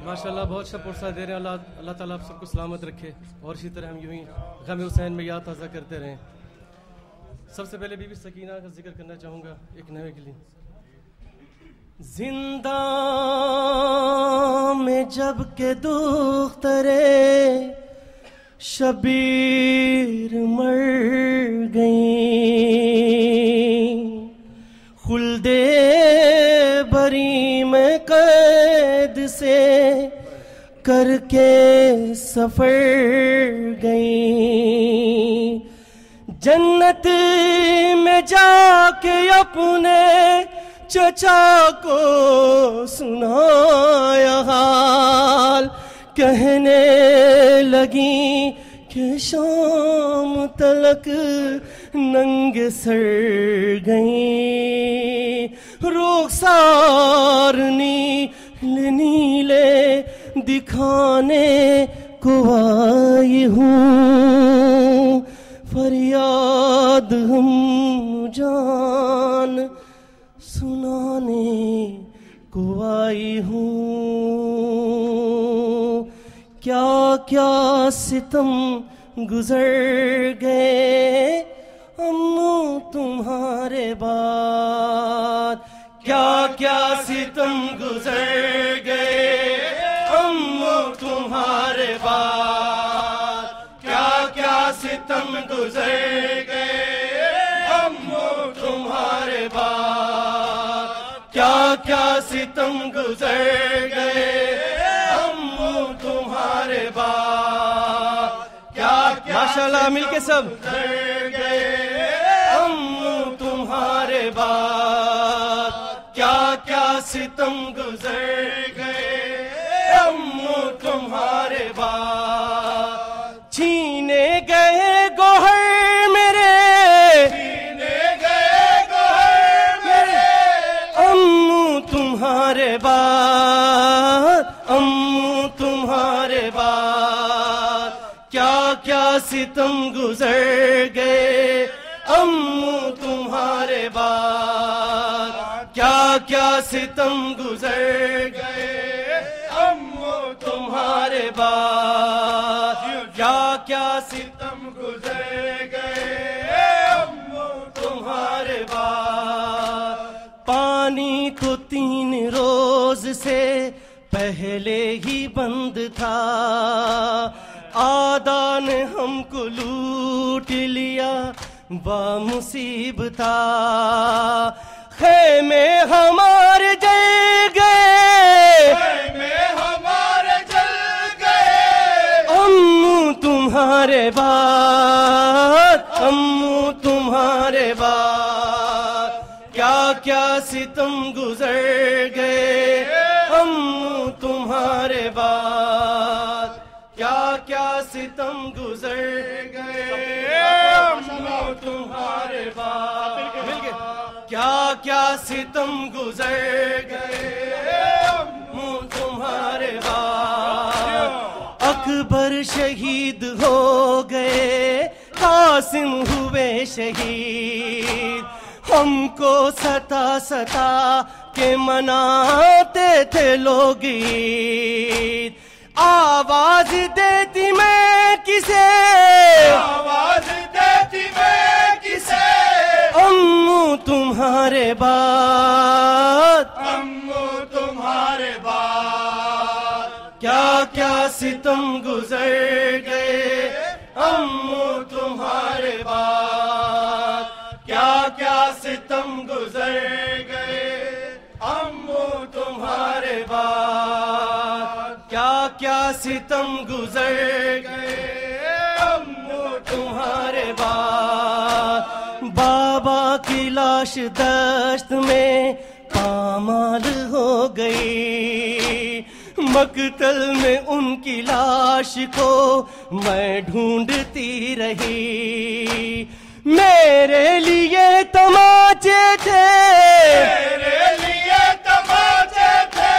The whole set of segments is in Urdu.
ماشاءاللہ بہت اچھا پرسہ دے رہے ہیں. اللہ تعالیٰ آپ سب کو سلامت رکھے اور اسی طرح ہم یوں ہی غم حسین میں یاد تازہ کرتے رہیں. سب سے پہلے بی بی سکینہ کا ذکر کرنا چاہوں گا ایک نوے کے لیے. زندہ میں جب کہ دخترے شبیر مر گئیں، خلد بری میں قید سے کر کے سفر گئیں، جنت میں جا کے اپنے چچا کو سنایا حال، کہنے لگیں کہ شام تلک ننگ سر گئیں، رخسار نیلے نیلے دکھانے کو آئی ہوں، فریاد ہم جان سنانے کو آئی ہوں. کیا کیا ستم گزر گئے امو تمہارے بعد، کیا کیا ستم گزر گئے امو تمہارے بعد، کیا کیا ستم گزر گئے امو تمہارے بعد، کیا کیا ستم گزر گئے امو تمہارے بعد، کیا کیا ماشاءاللہ مل کے سب گزر گئے امو تمہارے بعد، کیا کیا ستم گزر گئے امو تمہارے بعد. چھینے گئے گوہر میرے، چھینے گئے گوہر میرے امو تمہارے بعد، امو تمہارے بعد، کیا کیا ستم گزر گئے امو تمہارے بعد، کیا کیا ستم گزر گئے امو تمہارے بعد، کیا کیا ستم گزر گئے امو تمہارے بعد. پانی تو 3 روز سے پہلے ہی بند تھا، آدھا نے ہم کو لوٹ لیا بامصیب تھا، خیمے ہمارے جل گئے، خیمے ہمارے جل گئے امو تمہارے بعد، امو تمہارے بعد، کیا کیا ستم گزر گئے امو تمہارے بعد، کیا کیا ستم گزر گئے امو تمہارے بعد، کیا کیا ستم گزر گئے امو تمہارے بعد. اکبر شہید ہو گئے، قاسم ہوئے شہید، ہم کو ستا ستا کے مناتے تھے لوگ عید، آواز دیتی میں کسے، آواز دیتی میں کسے امو تمہارے بعد، امو تمہارے بعد، کیا کیا ستم گزر گئے امو تمہارے بعد، کیا کیا ستم گزر گئے امو تمہارے بعد، کیا کیا ستم گزر گئے امو تمہارے بعد. بابا کی لاش دشت میں پامال ہو گئی، مقتل میں ان کی لاش کو میں ڈھونڈتی رہی، میرے لیے تماچے تھے، میرے لیے تماچے تھے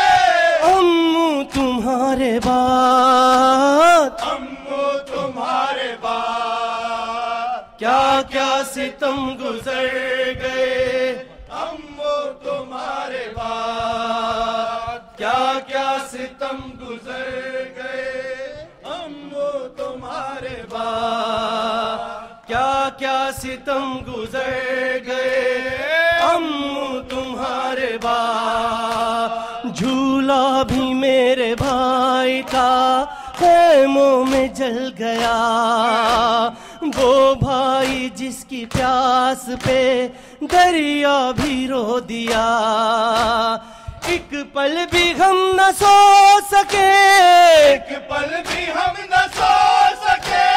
امو تمہارے بعد، امو تمہارے بعد، کیا کیا ستم گزر گئے امو تمہارے بعد، کیا کیا ستم ستم گزر گئے امو تمہارے بعد، کیا کیا ستم گزر گئے امو تمہارے بعد، جھولا بھی میرے بھائی کا خیموں میں جل گیا، وہ بھائی جس کی پیاس پہ دریا بھی رو دیا، ایک پل بھی ہم نہ سو سکے، ایک پل بھی ہم نہ سو سکے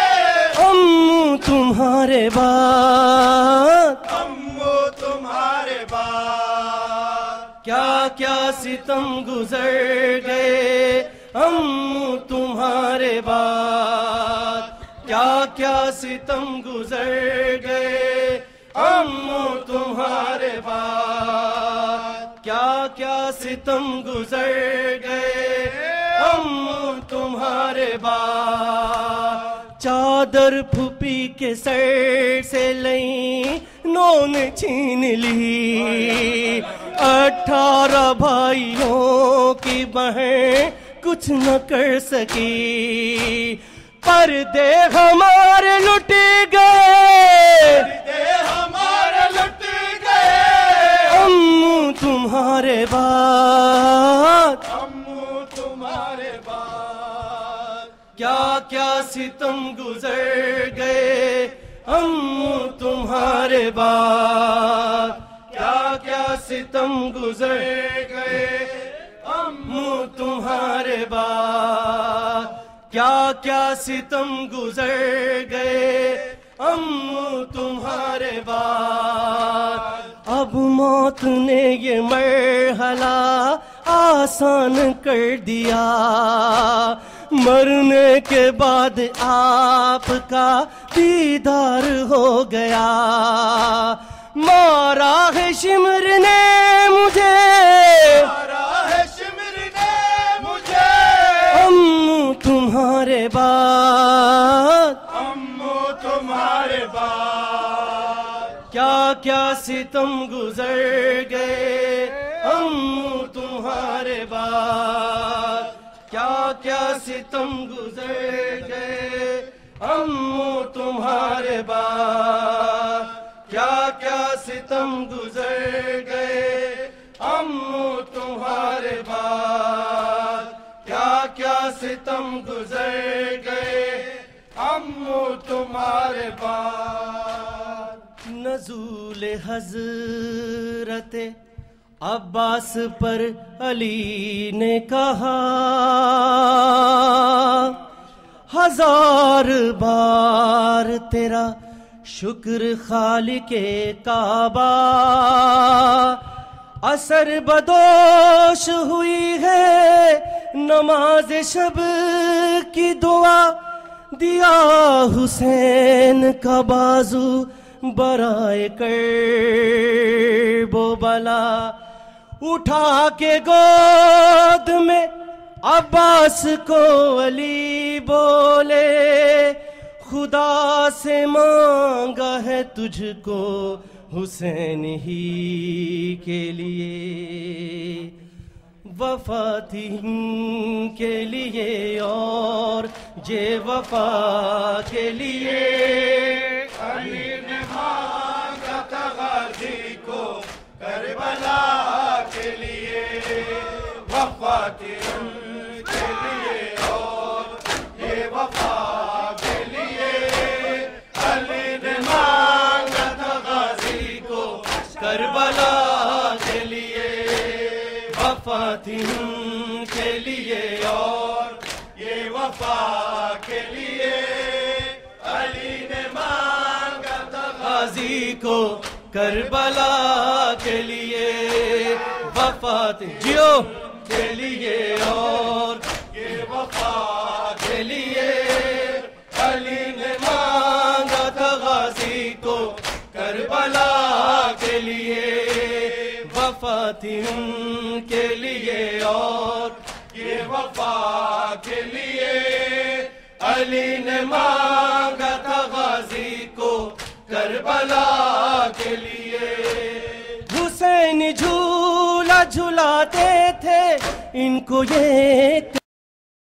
امو تمہارے بعد، امو تمہارے بعد، کیا کیا ستم گزر گئے امو تمہارے بعد، کیا کیا ستم گزر گئے امو تمہارے بعد، کیا کیا ستم گزر گئے امو تمہارے بعد، چادر پھوپھی کے سر سے لئی نو نے چھین لی، 18 بھائیوں کی بہن کچھ نہ کر سکی، پردے ہمارے لٹ گئے، پردے ہمارے لٹ گئے امو تمہارے بعد، امو تمہارے بعد، کیا کیا ستم گزر گئے امو تمہارے بعد، کیا کیا ستم گزر گئے امو تمہارے بعد، کیا کیا ستم گزر گئے امو تمہارے بعد، اب موت نے یہ مرحلہ آسان کر دیا، مرنے کے بعد آپ کا دیدار ہو گیا، مارا ہے شمر نے مجھے، مارا ہے شمر نے مجھے امو تمہارے بعد، امو تمہارے بعد، کیا کیا ستم گزر گئے امو تمہارے بعد، کیا کیا ستم گزر گئے امو تمہارے بعد، کیا کیا ستم گزر گئے امو تمہارے بعد، کیا کیا ستم گزر گئے امو تمہارے بعد، نزول حضرت عباس پر علی نے کہا، 1000 بار تیرا شکر خالق کعبہ، اثر بدوش ہوئی ہے نماز شب کی دعا، دیا حسین کا بازو برائے کرب و بلا، اٹھا کے گود میں عباس کو علی بولے، خدا سے مانگا ہے تجھ کو حسین ہی کے لیے، وفا تھی کے لیے اور یہ وفا کے لیے، علی نے مانگا تھا غازی کو کربلا کے لیے، وفا تھی ان کے لیے اور یہ وفا کے لیے، علی نے مانگا تھا غازی کو کربلا کے لیے، وفا تھی ان کے لیے اور یہ وفا کے لیے، علی نے مانگا تھا غازی کو کربلا کے لیے، وفا تھی جیو کے لیے اور یہ وفا کے لیے، علی نے مانگا تھا غازی کو کربلا کے لیے، وفا تھی ان کے لیے اور یہ وفا کے لیے، علی نے مانگا تھا غازی کو کربلا کے لیے، حسین جھولا جھلاتے تھے ان کو یہ